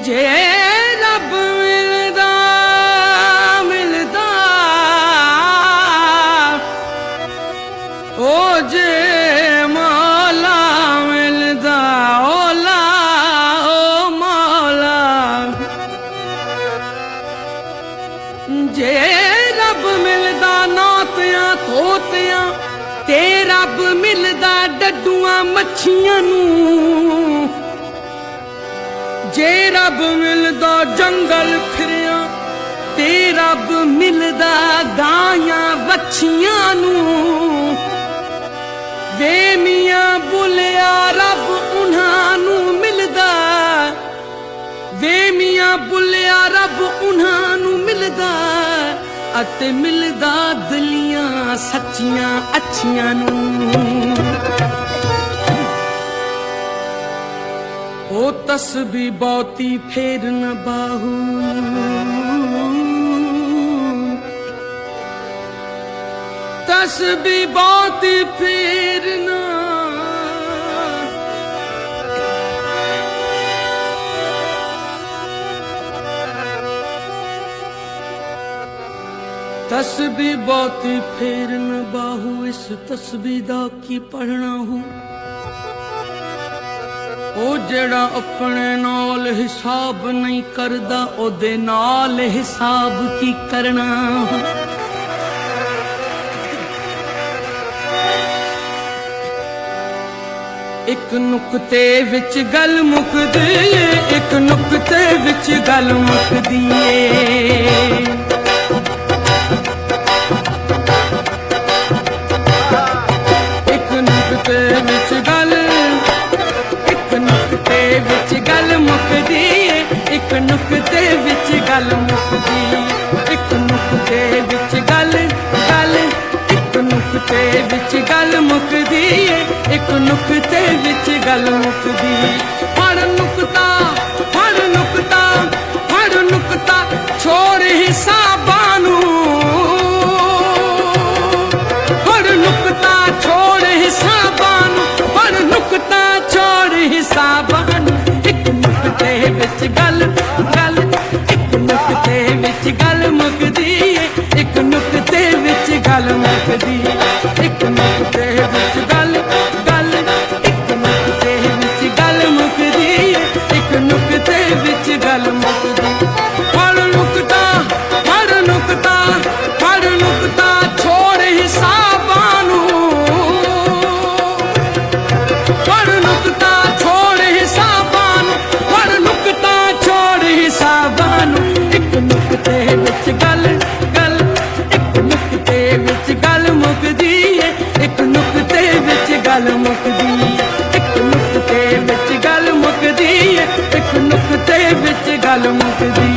जे रब मिलदा मिलदा ओ जे मौला मिलदा ओला ओ मौला जे रब मिलदा नातियां तोतियां ते रब मिलदा डड्डूआं मच्छियां नूं जे रब मिलदा जंगल फिरिया ते रब मिलदा गायां बच्छियां नूं वे मियां बुलिया रब उन्हां नूं मिलदा वे मियां बुलिया रब उन्हां नूं मिलदा अते मिलदा दिलियां सच्चियां अच्छियां नूं ओ तस्बी बहुती फेर न बाहू तस्बी बहुती फेर न तस्बी बहुती फेर न बाहू इस तस्बी दा की पढ़ना हूं ओ जेड़ा अपने नाल हिसाब नहीं करदा ओदे नाल हिसाब की करना एक नुक्ते विच गल मुकदी एक नुक्ते विच गल मुकदी एक नुक्ते विच गल विच गल मुकदी एक नुक्ते विच गल मुकदी एक नुक्ते विच गल गल एक नुक्ते विच गल मुकदी एक नुक्ते विच गल मुकदी फड़ नुक्ता छोड़ हिसाबां नूं फड़ नुक्ता छोड़ हिसाबां नूं फड़ नुक्ता छोड़ हिसाबां विच गल गल एक नुक्ते विच गल मुकदी एक नुक्ते विच गल मुकदी एक नुक्ते विच गल गल एक नुक्ते विच गल मुकदी एक नुक्ते विच गल मुकदी फड़ नुक्ता छोड़ हिसाबां नूं फड़ नुक्ता छोड़ हिसाबां नूं फड़ नुक्ता छोड़ हिसाबां नूं एक नुक्ते विच गल गल एक नुक्ते विच गल मुकदी एक नुक्ते विच गल मुकदी एक नुक्ते विच गल मुकदी एक नुक्ते विच गल मुकदी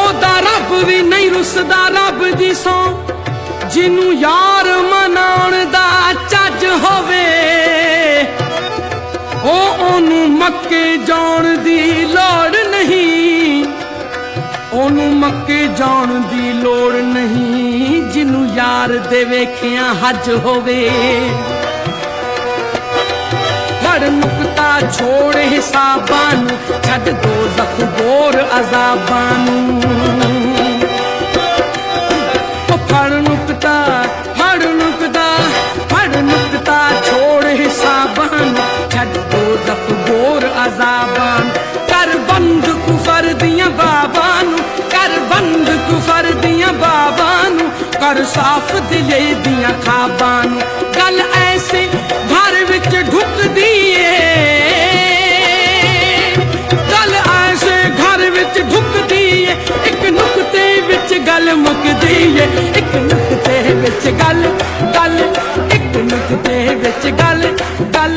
ओदा रब भी नहीं रुसदा रब दी सौ जिनू यार मनाउण दा चज होवे ओनू मक्के जाण दी लोड़ नहीं ओनू मक्के जाण दी लोड़ नहीं जिनू यार दे वेखिया हज होवे फड़ नुक्ता छोड़ हिसाबां नूं छड्ड दो ज़ख बोर अज़ाबां नूं फड़ नुक्ता छोड़ हिसाबां नूं छड्ड दो ज़ख बोर अज़ाबां कर बंद कुफर दियां बाबां नूं कर बंद कुफर दियां बाबां नूं कर साफ दिले दियां ख्वाबां नूं गल ऐसे घर विच ढुकदी गल ऐसे घर विच ढुकदी एक नुक्ते विच गल मुकदी एक नुक्ते विच गल गल एक नुक्ते विच गल गल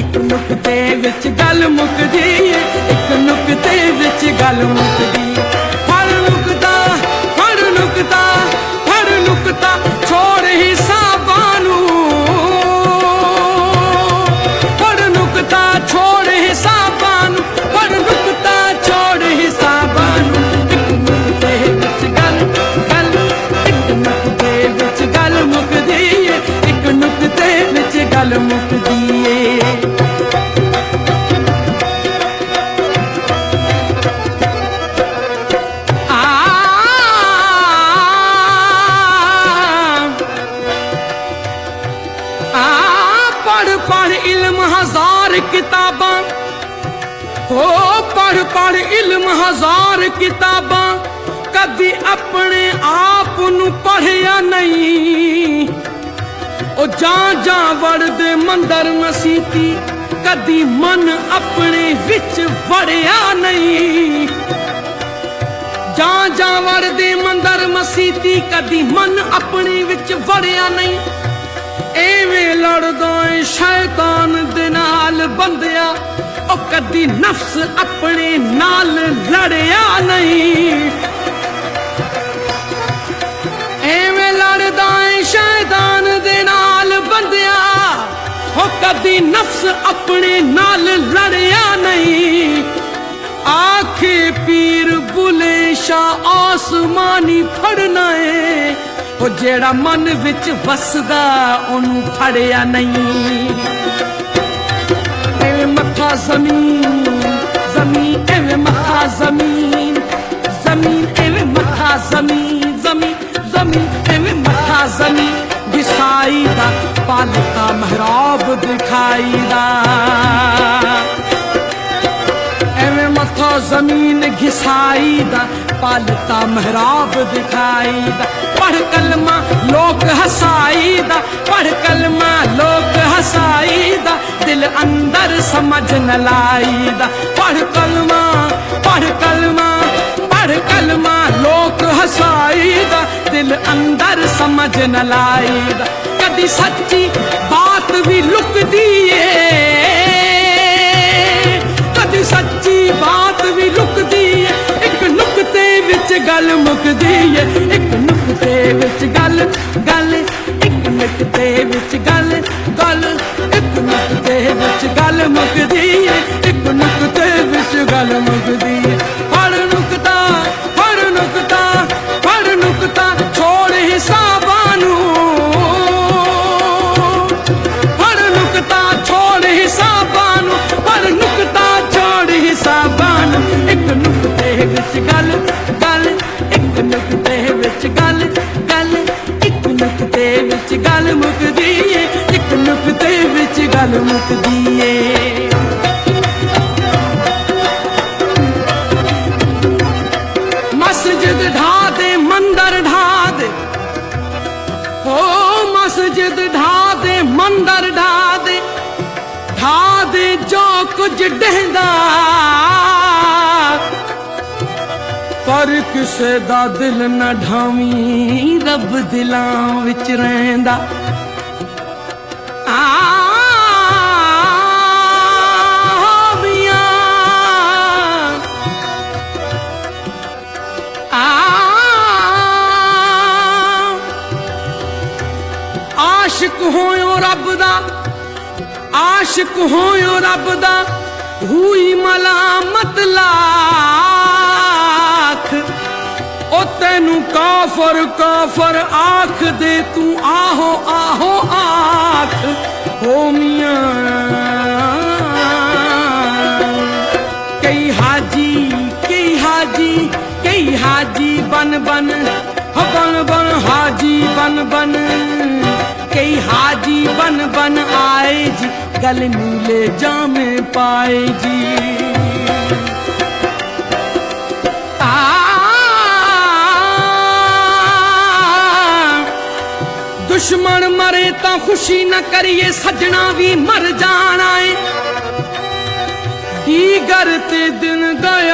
एक नुक्ते विच गल मुकदी एक नुक्ते विच गल मुकदी फड़ नुक्ता छोड़ हिसाबां नूं फड़ नुक्ता छोड़ हिसाबां नूं फड़ नुक्ता छोड़ किताबां हो पढ़ पढ़ इल्म हजार किताबां कदी अपने आप नू पढ़िया नहीं ओ जा जा वड़दे मंदर मसीती कदी मन अपने विच वड़िया नहीं जा जा वड़दे मंदर मसीती कदी मन अपने विच वड़िया नहीं एवें लड़दा है शैतान दे नाल बंदिया ओ कदी नफ्स अपने नाल लड़िया नहीं एवें लड़दा है शैतान दे नाल बंदिया ओ कदी नफ्स अपने नाल लड़िया नहीं आखे पीर बुले शाह आसमानी फड़ना है ओ जेड़ा मन विच वसदा ओनू फड़िया नहीं एवें मथा जमीन जमीन एवें मथा जमीन जमीन एवें मथा जमीन जमीन जमीन एवें मथा जमीन घिसाई दा पालका महराब दिखाई दा एवें मथा जमीन घिसाई दा पालता महराब दिखाई दा पढ़ कलमा लोग हसाई दा पढ़ कलमा लोग हसाई दा दिल अंदर समझ न लाई दा पढ़ कलमा पढ़ कलमा पढ़ कलमा लोग हसाई दा दिल अंदर समझ न लाई दा कदी सच्ची बात भी लुकदी है कदी सच्ची बात भी लुकदी है एक नुकते विच गल मुकदी है एक नुकते विच गल गल एक नुकते विच गल गल एक नुकते विच गल मुकदी है एक नुकते विच गल मुकदी है हर नुकता छोड़ हिसाबां नू हर नुकता छोड़ हिसाबां नू हर नुकता छोड़ हिसाबां नू एक नुकते विच गल गल एक नुकते विच गल गल एक नुकते विच गल मुकदी है एक नुकते विच गल मुकदी है मस्जिद ढा दे मंदर ढा दे हो मस्जिद ढा दे मंदर ढा दे जो कुछ डहदा पर किसे दा दिल न ढावी रब दिलां विच रहिंदा आशिक होयो रब दा आशिक होयो रब दा हुई मलामत लाख ओ तेनू काफर काफर आख दे तू आहो आहो आख हो मियां कई हाजी कई हाजी कई हाजी बन बन बन बन हाजी बन बन कई हाजी बन बन आए जी गल नीले जामे पाए जी दुश्मन मरे तो खुशी न करिए सजना भी मर जाना है दीगर ते दिन गए